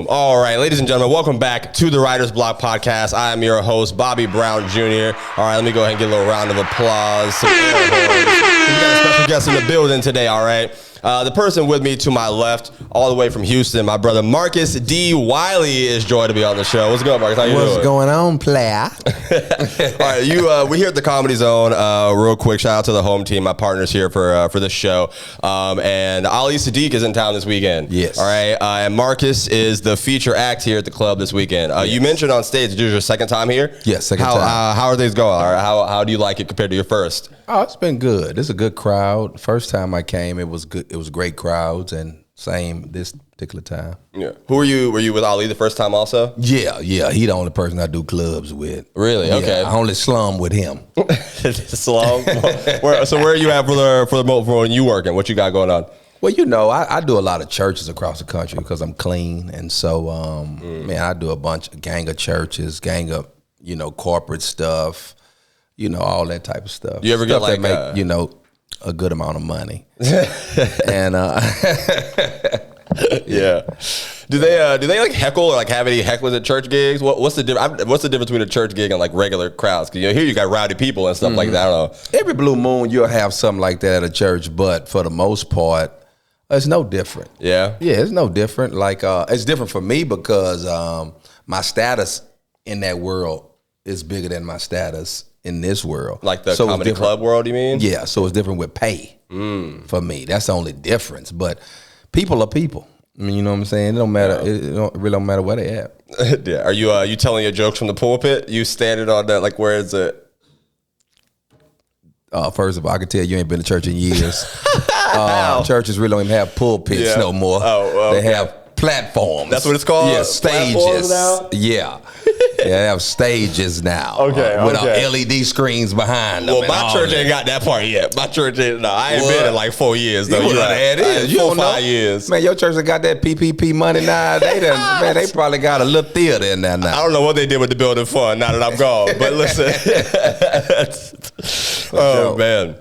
All right, ladies and gentlemen, welcome back to the Writer's Block Podcast. I am your host, Bobby Brown Jr. All right, let me go ahead and get a little round of applause. Some air horns. We got a special guest in the building today, all right? The person with me to my left, all the way from Houston, my brother Marcus D. Wiley is joined to be on the show. What's going on, Marcus? How you doing? What's going on, player? All right, we're here at the Comedy Zone. Real quick, shout out to the home team, my partners here for this show. And Ali Siddiq is in town this weekend. Yes. All right, and Marcus is the feature act here at the club this weekend. Yes. You mentioned on stage, this is your second time here? Yes, second time. How are things going? All right, how do you like it compared to your first? Oh, it's been good. It's a good crowd. First time I came, it was good. It was great crowds, and same this particular time. Yeah. Who were you? Were you with Ali the first time also? Yeah. He the only person I do clubs with. Really? Yeah, Okay. I only slum with him. Slum. Where are you at for when you working? What you got going on? Well, you know, I do a lot of churches across the country because I'm clean, and so man, I do a gang of churches, gang of corporate stuff. All that type of stuff. You ever get stuff like that make, a good amount of money? And yeah. Do they like heckle or like have any hecklers at church gigs? What's the difference between a church gig and like regular crowds? Because here you got rowdy people and stuff like that. I don't know. Every blue moon you'll have something like that at a church, but for the most part, it's no different. Yeah? Yeah, it's no different. Like it's different for me because my status in that world is bigger than my status in this world. Like the comedy club world, you mean? Yeah, so it's different with pay for me. That's the only difference. But people are people. I mean, you know what I'm saying? It don't matter. It really don't matter where they at. Yeah. Are you telling your jokes from the pulpit? You standing on that, like, where is it? First of all, I can tell you ain't been to church in years. Churches really don't even have pulpits no more. Oh, okay. They have platforms. That's what it's called? Yeah, stages. Now? Yeah. They have stages now. Okay, with LED screens behind them. Well, my church ain't got that part yet. My church ain't. No, I ain't been in like 4 years though. You had it. 4 or 5 years. Man, your church got that PPP money now. Man, they probably got a little theater in there now. I don't know what they did with the building fund now that I'm gone. But listen. Oh man.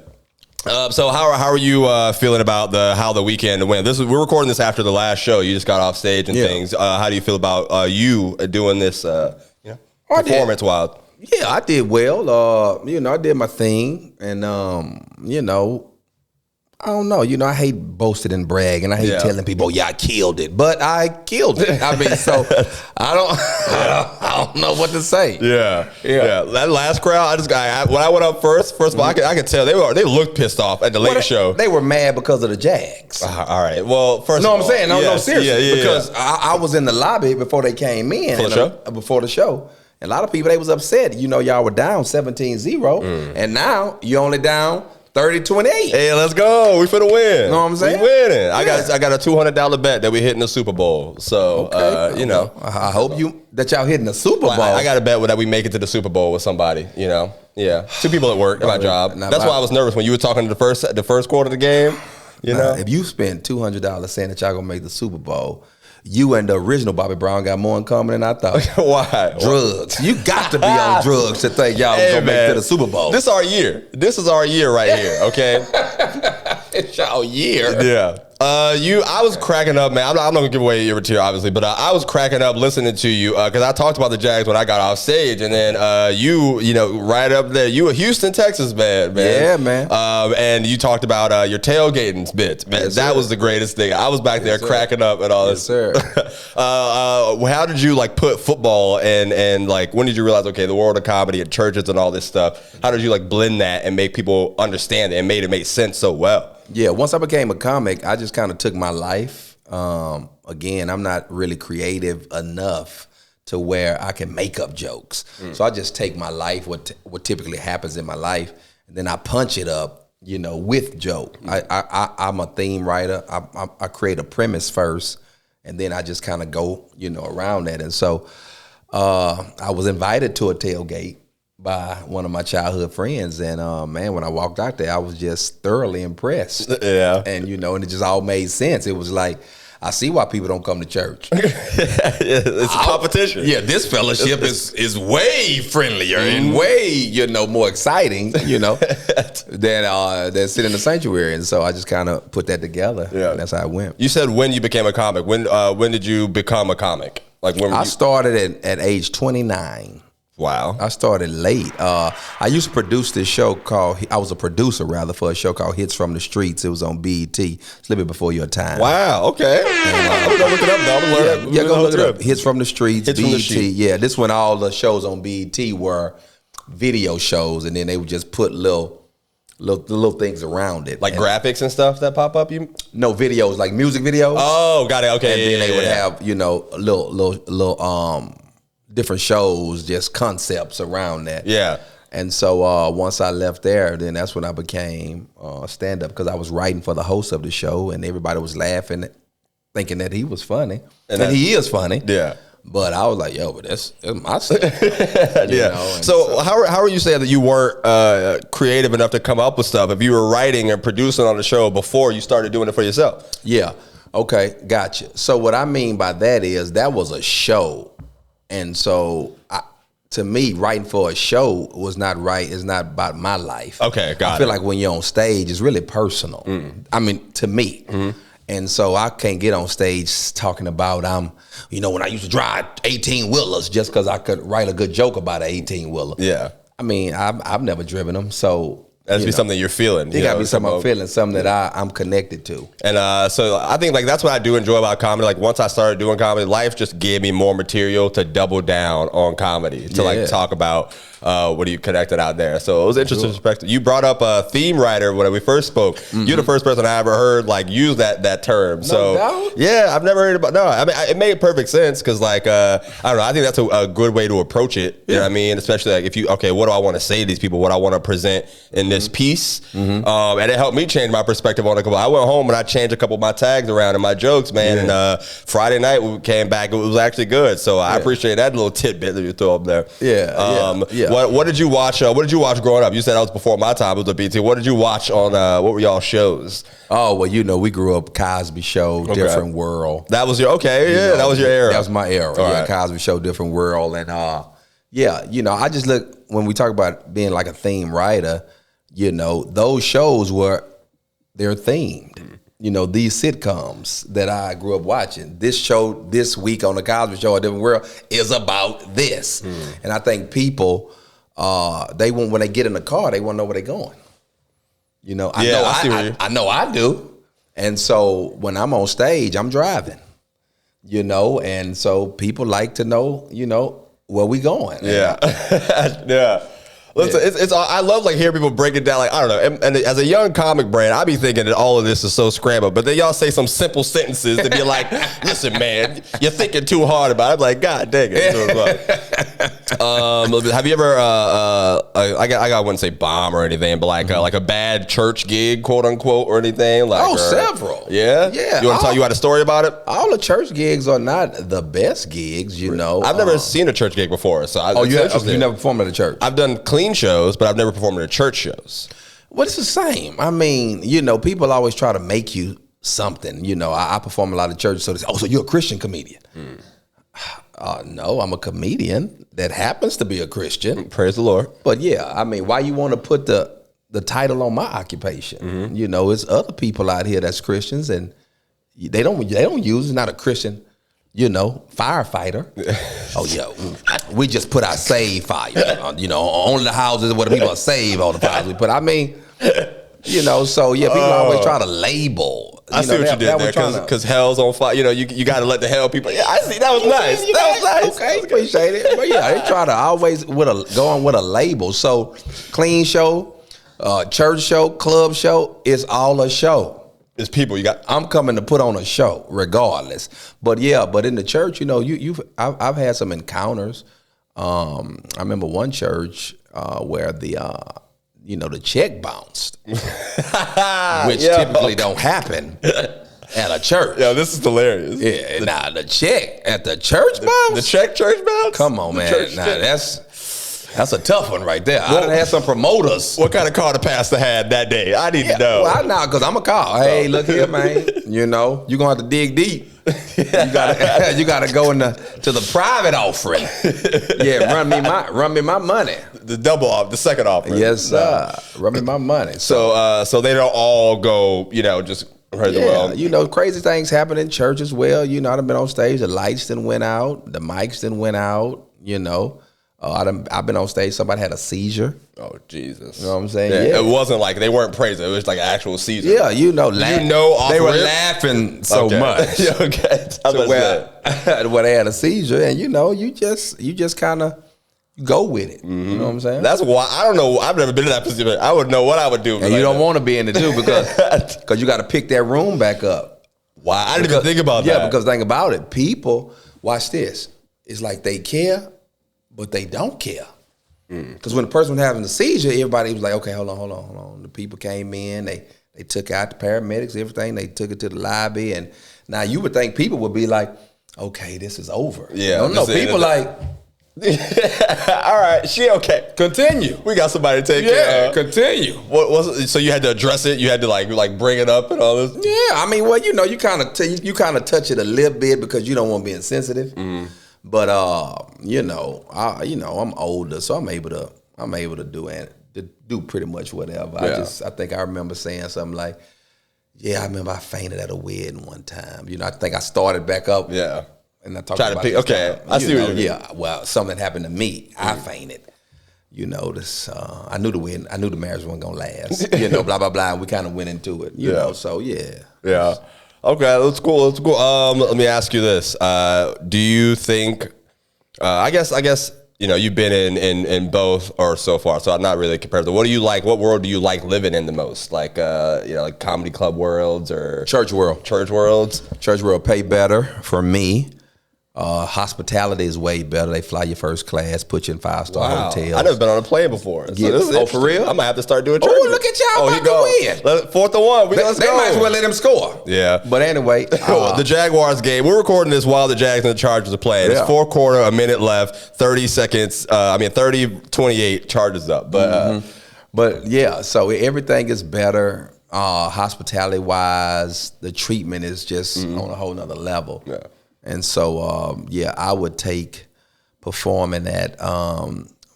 So how are you feeling about how the weekend went? We're recording this after the last show. You just got off stage and things. How do you feel about you doing this? Performance wise. Yeah, I did well. I did my thing, and I don't know. I hate boasting and bragging. I hate telling people, "Yeah, I killed it," but I killed it. I mean, so I don't know what to say. Yeah. That last crowd, when I went up first of all, I could tell they looked pissed off at the late show. They were mad because of the Jags. All right. Well, first, no, I'm saying, no, seriously, because yeah. I was in the lobby before they came in before the show. And a lot of people, they was upset. Y'all were down 17-0, and now you only down 30-28. Hey, let's go. We finna win. You know what I'm saying? We winning. Yeah. I got a $200 bet that we hitting the Super Bowl. So, I hope that y'all hitting the Super Bowl. I got a bet that we make it to the Super Bowl with somebody, Yeah. 2 people at work at my job. That's why I was nervous when you were talking to the first quarter of the game. If you spend $200 saying that y'all gonna make the Super Bowl, you and the original Bobby Brown got more in common than I thought. Why? Drugs. You got to be on drugs to think y'all was gonna make it to the Super Bowl. This our year. This is our year right here, okay? It's y'all year. Yeah. I was cracking up, man. I'm not gonna give away your material, obviously, but I was cracking up listening to you because I talked about the Jags when I got off stage, and then right up there, you a Houston Texans man. Yeah, man. And you talked about your tailgating bit, man. Yes, that was the greatest thing. I was back there cracking up and all this. Yes, sir. How did you put football and when did you realize the world of comedy and churches and all this stuff? How did you blend that and make people understand it and made it make sense so well? Yeah, once I became a comic, I just kind of took my life. Again, I'm not really creative enough to where I can make up jokes. So I just take my life, what typically happens in my life, and then I punch it up, with joke. I'm a theme writer. I create a premise first, and then I just kind of go, around that. And so I was invited to a tailgate by one of my childhood friends, and man, when I walked out there, I was just thoroughly impressed. Yeah. And and it just all made sense. It was like I see why people don't come to church. It's competition. Yeah, this fellowship is way friendlier and way, more exciting, than sit in the sanctuary. And so I just kind of put that together. Yeah. And that's how it went. You said when you became a comic. When did you become a comic? Like when I started at age 29. Wow. I started late. I used to produce this show I was a producer rather for a show called Hits from the Streets. It was on BET. It's a little bit before your time. Wow, okay. I'm going to look it up, though. Go look it up. Hits from the Streets, Hits BET. Yeah, this when all the shows on BET were video shows, and then they would just put little things around it. Like graphics and stuff that pop up? No, videos, like music videos. Oh, got it. Okay. And then they would have, little different shows, just concepts around that. Yeah. And so once I left there, then that's when I became stand-up, because I was writing for the host of the show, and everybody was laughing, thinking that he was funny. And he is funny. Yeah. But I was like, yo, but that's my stuff. So how are you saying that you weren't creative enough to come up with stuff if you were writing and producing on the show before you started doing it for yourself? Yeah. Okay, gotcha. So what I mean by that is that was a show. And so to me, writing for a show was not right. It's not about my life. Okay, got it. I feel like when you're on stage, it's really personal. I mean, to me. And so I can't get on stage talking about when I used to drive 18-wheelers just because I could write a good joke about an 18-wheeler. Yeah. I mean, I've never driven them, so that's be something you're feeling. It got to be something I'm feeling, something that I'm connected to. And so I think like that's what I do enjoy about comedy. Like once I started doing comedy, life just gave me more material to double down on comedy, to like talk about what are you connected out there. So it was interesting perspective. You brought up a theme writer when we first spoke. You're the first person I ever heard like use that term. So doubt. Yeah, I've never heard about. No, I mean it made perfect sense because like I don't know. I think that's a good way to approach it. You know what I mean? Especially like if you what do I want to say to these people? What I want to present in this piece. And it helped me change my perspective on a couple. I went home and I changed a couple of my tags around and my jokes, man. And Friday night we came back, it was actually good. So I appreciate that little tidbit that you throw up there. What did you watch? What did you watch growing up? You said that was before my time. It was a BT. What did you watch on? What were y'all shows? Oh well, we grew up Cosby Show, Different World. That was your that was your era. That was my era. Right. Cosby Show, Different World, and I just look when we talk about being like a theme writer. Those shows they're themed. These sitcoms that I grew up watching. This show this week on the Cosby Show, A Different World, is about this. And I think people, when they get in the car, they want to know where they're going. I know I do. And so when I'm on stage, I'm driving. And so people like to know, where we going. Yeah. Yeah. Listen, I love like hearing people break it down. Like I don't know, and as a young comic brand, I be thinking that all of this is so scrambled. But then y'all say some simple sentences to be like, "Listen, man, you're thinking too hard about it." I'm like, God dang it. Have you ever? I wouldn't say bomb or anything, but like a bad church gig, quote unquote, or anything. Like several. Yeah. You want to tell you had a story about it? All the church gigs are not the best gigs, I've never seen a church gig before, so you never performed at a church? I've done clean shows, but I've never performed at church shows. Well, it's the same. I mean, people always try to make you something. I perform a lot of churches, so they say, "Oh, so you're a Christian comedian?" No, I'm a comedian that happens to be a Christian. Praise the Lord. But yeah, I mean, why you want to put the title on my occupation? It's other people out here that's Christians, and they don't use not a Christian. Firefighter. Oh yeah, we just put our save fire. Only the houses where the people are saved, all the fires we put. I mean, so yeah, people always try to label. I see what you did there, because hell's on fire. You got to let the hell people. Yeah, I see. That was nice. That was nice. Okay, appreciate it. But yeah, they try to always go on with a label. So clean show, church show, club show, it's all a show. It's people I'm coming to put on a show regardless. But yeah, in the church, I've had some encounters. I remember one church where the check bounced, which typically don't happen at a church. Yeah, this is hilarious. Yeah, the check at the church bounced? The church bounced? Come on, man. That's That's a tough one right there. I done had some promoters. What kind of car the pastor had that day? I need to know. Well, I know, because I'm a call. Hey, look here, man. You know, you're going to have to dig deep. You gotta go to the private offering. Yeah, run me my money. The second offering. Yes, sir. Run me my money. So they don't all go, just heard the well. Crazy things happen in church as well. I've been on stage, the lights done went out, the mics done went out, I've been on stage, somebody had a seizure. Oh, Jesus. You know what I'm saying? Yeah. It wasn't like they weren't praising. It was like an actual seizure. Yeah, they were laughing so much. Okay. Where they had a seizure, and you just kind of go with it. Mm-hmm. You know what I'm saying? That's why I don't know. I've never been in that position. I would know what I would do. And you don't want to be in it too because you got to pick that room back up. Why? I didn't even think about that. Yeah, because think about it. People, watch this. It's like they care, but they don't care. Because when the person was having the seizure, everybody was like, okay, hold on. The people came in, they took out the paramedics, everything. They took it to the lobby. And now you would think people would be like, okay, this is over. Yeah. No, people like, all right, she okay. Continue. We got somebody to take care of. Continue. What was it? So you had to address it? You had to like bring it up and all this? Yeah, I mean, well, you kind of touch it a little bit because you don't want to be insensitive. Mm. But I'm older, so I'm able to do pretty much whatever. Yeah. I think I remember saying something like, "Yeah, I remember I fainted at a wedding one time." I think I started back up. Yeah, and I talked about okay, I see what you mean. Yeah, well, something happened to me. I fainted. This. I knew the wedding. I knew the marriage wasn't gonna last. Blah blah blah. And we kind of went into it. You know. So yeah. Yeah. Okay, that's cool. Let me ask you this: do you think? I guess you've been in both or so far, so I'm not really compared to. What do you like? What world do you like living in the most? Like like comedy club worlds or church world? Church worlds. Church world pay better for me. Hospitality is way better. They fly you first class, put you in 5-star hotels. I've never been on a plane before. So for real? I might have to start doing church. Oh, look at y'all about to win. 4-1. Let's go. They might as well let them score. Yeah. But anyway. The Jaguars game, we're recording this while the Jags and the Chargers are playing. It's fourth quarter, a minute left, 30 seconds. 30-28, Chargers up. But yeah, so everything is better. Hospitality-wise, the treatment is just on a whole nother level. Yeah. And so, I would take performing at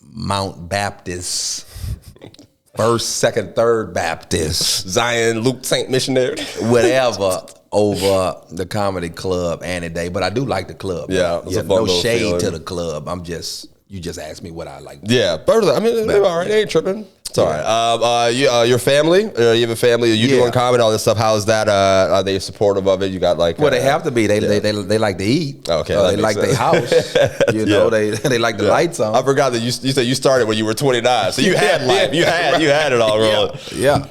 Mount Baptist, First, Second, Third Baptist, Zion, Luke, Saint Missionary, whatever, over the comedy club any day. But I do like the club. Yeah, no shade to the club. You just asked me what I like. Yeah, I mean, they're all right. They ain't tripping. It's all right. Your family, you have a family, you doing comedy, all this stuff. How is that? Are they supportive of it? You got like... Well, they have to be. They like to eat. Okay. They like their house. They like the lights on. I forgot that you said you started when you were 29. So you had life. You had it all rolling. Yeah.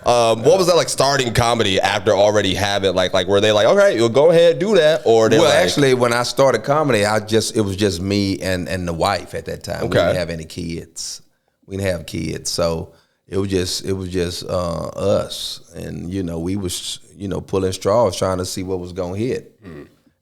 What was that like starting comedy after already having like were they like, all right, you'll go ahead, do that? Or actually, when I started comedy, it was just me and the wife at that time. Okay. We didn't have any kids. We didn't have kids, so it was just us, and we was pulling straws trying to see what was gonna hit,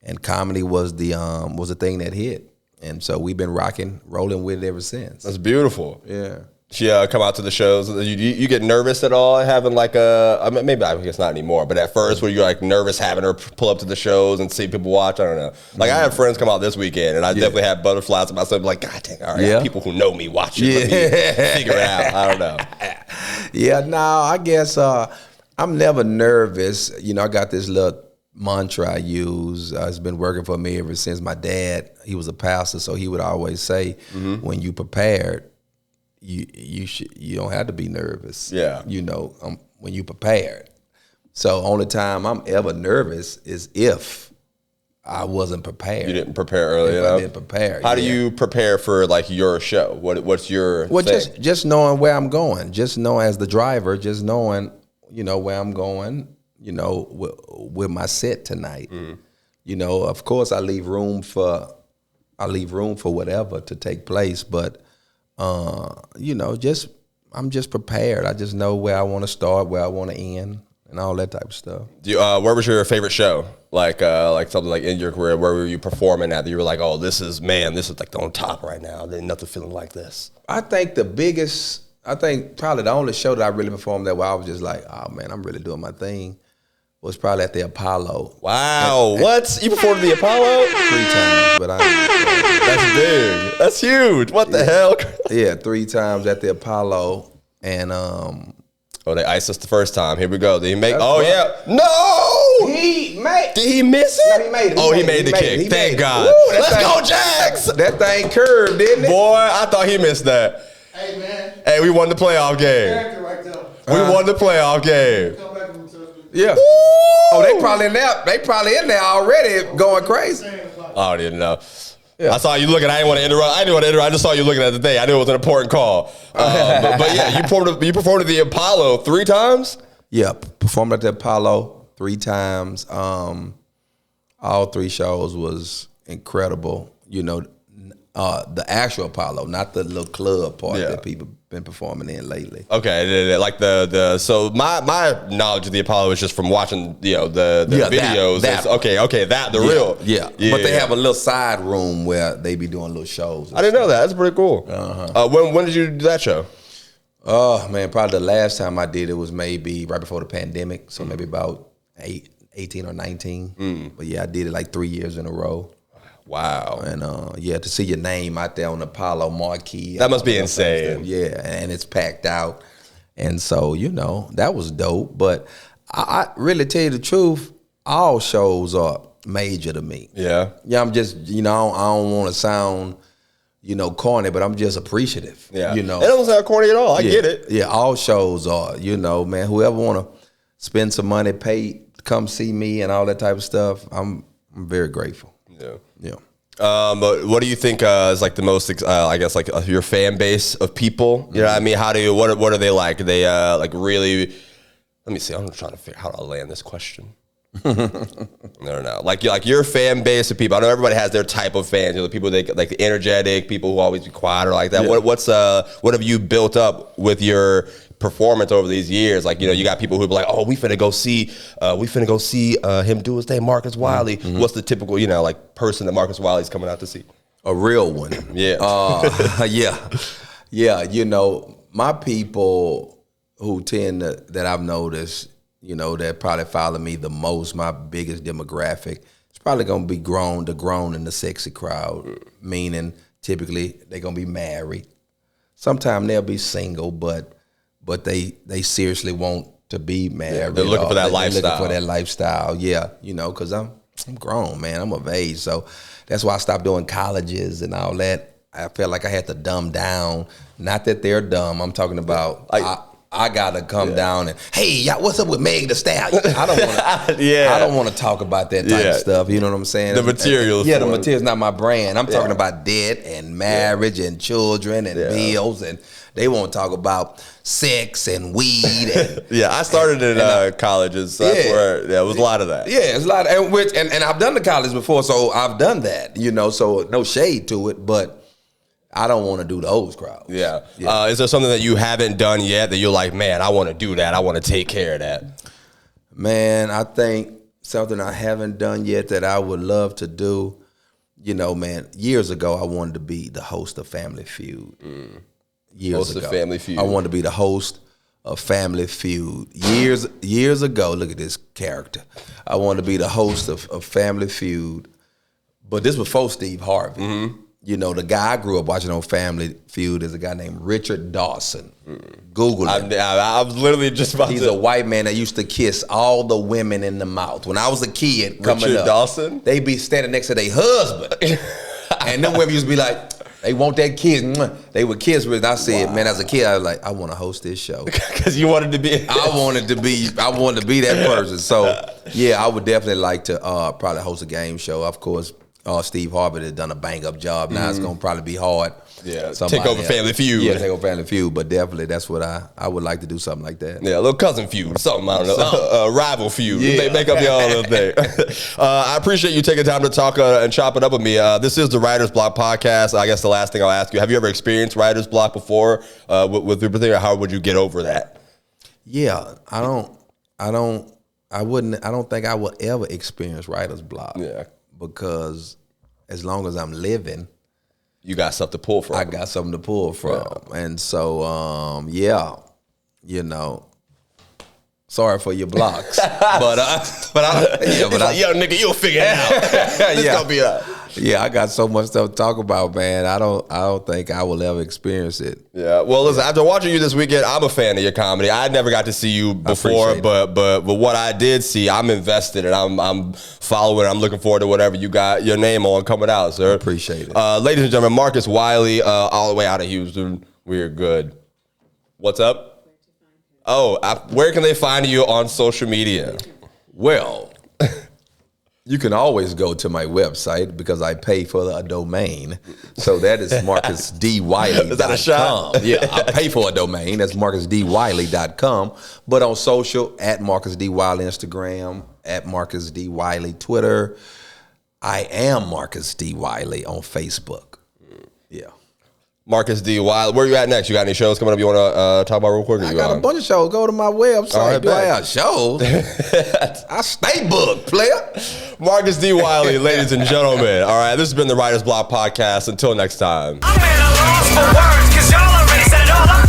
and comedy was the thing that hit, and so we've been rolling with it ever since. That's beautiful. Yeah. She come out to the shows. You get nervous at all having like maybe I guess not anymore, but at first were you like nervous having her pull up to the shows and see people watch? I don't know. Like I had friends come out this weekend and I definitely had butterflies in myself. Like, God dang, all right, I have people who know me watching. Let me figure it out. I don't know. Yeah, no, I guess I'm never nervous. I got this little mantra I use. It's been working for me ever since my dad. He was a pastor, so he would always say, when you prepared, you don't have to be nervous. Yeah. When you prepared. So only time I'm ever nervous is if I wasn't prepared. You didn't prepare early enough? I didn't prepare. How do you prepare for like your show? What's your thing? just knowing where I'm going. Just knowing as the driver, just knowing, where I'm going, with my set tonight. Of course I leave room for whatever to take place, but I'm just prepared. I just know where I want to start, where I want to end, and all that type of stuff. Where was your favorite show? Like something like in your career, where were you performing at that you were like, oh, this is like on top right now. There's nothing feeling like this. I think probably the only show that I really performed that where I was just like, oh man, I'm really doing my thing, was probably at the Apollo. Wow, what? You performed at the Apollo? 3 times, but that's big. That's huge. What the hell? Yeah, 3 times at the Apollo, and oh, they iced us the first time. Here we go. Did he make? That's Oh right. yeah. No. He made. Did he miss it? No, he made it. Oh, he made the kick. Thank God. Woo, Let's go, Jags. That thing curved, didn't it? Boy, I thought he missed that. Hey, man. Hey, we won the playoff game. Character right there. We won the playoff game. Come back and touch me. Yeah. Woo! Oh, they probably in there already going crazy. I didn't know. Yeah. I saw you looking. I didn't want to interrupt. I just saw you looking at the thing. I knew it was an important call. But yeah, you performed at the Apollo 3 times? Yeah, performed at the Apollo 3 times. All 3 shows was incredible. You know, the actual Apollo, not the little club part that people been performing in lately. Okay, like so my knowledge of the Apollo is just from watching the videos. Real. Yeah. But they have a little side room where they be doing little shows. I didn't know that. That's pretty cool. When did you do that show? Oh man, probably the last time I did it was maybe right before the pandemic, so maybe about 18 or 19. But yeah, I did it like 3 years in a row. Wow. And to see your name out there on the Apollo marquee. That must be insane. Yeah, and it's packed out. And so, that was dope. But I really tell you the truth, all shows are major to me. Yeah. Yeah, I'm just, I don't want to sound, corny, but I'm just appreciative. Yeah. It doesn't sound corny at all. I get it. Yeah, all shows are, man, whoever want to spend some money, pay, come see me and all that type of stuff, I'm very grateful. Yeah. Yeah. But what do you think is like the most, I guess, like your fan base of people? You know what I mean? What are they like? Are they like really, let me see. I'm trying to figure out how to land this question. I don't know. Like your fan base of people. I know everybody has their type of fans. The people like the energetic, people who always be quiet or like that. Yeah. What have you built up with your performance over these years? Like, you got people who be like, oh, we finna go see him do his thing, Marcus Wiley. Mm-hmm. What's the typical, like person that Marcus Wiley's coming out to see? A real one. Yeah. Yeah. My people who that I've noticed, that probably follow me the most, my biggest demographic, it's probably gonna be the grown and the sexy crowd, meaning typically they're gonna be married. Sometimes they'll be single, but they seriously want to be married. Yeah, they're looking for that lifestyle. They're looking for that lifestyle, yeah. Because I'm grown, man. I'm of age, so that's why I stopped doing colleges and all that. I felt like I had to dumb down. Not that they're dumb. I'm talking about I gotta come down and, hey, y'all, what's up with Meg the Stallion? I don't want to. I don't want to talk about that type of stuff. You know what I'm saying? The material. Yeah, the material's not my brand. I'm talking about debt and marriage and children and bills, and they won't talk about sex and weed. And, I started in colleges. So that's where it was a lot of that. Yeah, it's a lot, and I've done the college before, so I've done that. So no shade to it, but I don't want to do those crowds. Yeah. Is there something that you haven't done yet that you're like, man, I want to do that. I want to take care of that? Man, I think something I haven't done yet that I would love to do, man, years ago, I wanted to be the host of Family Feud. Years ago. Family Feud. I wanted to be the host of Family Feud. Years ago, look at this character. I wanted to be the host of Family Feud. But this was before Steve Harvey. Mm-hmm. The guy I grew up watching on Family Feud is a guy named Richard Dawson. Google him. I was literally just about He's a white man that used to kiss all the women in the mouth. When I was a kid coming Richard up, Dawson? They be standing next to their husband. And them women used to be like, they want that kiss. They would kiss with. I said, man, as a kid, I was like, I want to host this show. Because you wanted to be. I wanted to be that person. So, yeah, I would definitely like to probably host a game show. Of course, Steve Harvey has done a bang-up job. Now it's going to probably be hard. Yeah, take over Family Feud. Yeah, take over Family Feud. But definitely, that's what I would like to do, something like that. Yeah, a little cousin feud, something, I don't know, rival feud. Yeah. Make up your own little thing. I appreciate you taking time to talk and chop it up with me. This is the Writer's Block podcast. I guess the last thing I'll ask you, have you ever experienced writer's block before with your particular? How would you get over that? Yeah, I don't I don't think I will ever experience writer's block. Yeah. Because as long as I'm living, You got stuff to pull from. I got something to pull from. And so, yeah, you know, sorry for your blocks. but yo, nigga, you'll figure it out. It's gonna be yeah, I got so much stuff to talk about, man. I don't think I will ever experience it. Yeah. Well, listen, after watching you this weekend, I'm a fan of your comedy. I never got to see you before, but what I did see, I'm invested and I'm following. I'm looking forward to whatever you got your name on coming out, sir. Appreciate it. Ladies and gentlemen, Marcus Wiley, all the way out of Houston. We're good. What's up? Oh, where can they find you on social media? Well, you can always go to my website because I pay for a domain. So that is MarcusDWiley.com. Is that a shot? Yeah, I pay for a domain. That's MarcusDWiley.com. But on social, at Marcus D. Wiley Instagram, at Marcus D. Wiley Twitter. I am Marcus D. Wiley on Facebook. Yeah. Marcus D. Wiley. Where you at next? You got any shows coming up you want to talk about real quick? I got a bunch of shows. Go to my website. All right, Do I have shows? I stay booked, player. Marcus D. Wiley, ladies and gentlemen. All right, this has been the Writer's Block Podcast. Until next time. I'm at a loss for words, 'cause y'all already said it all. I'm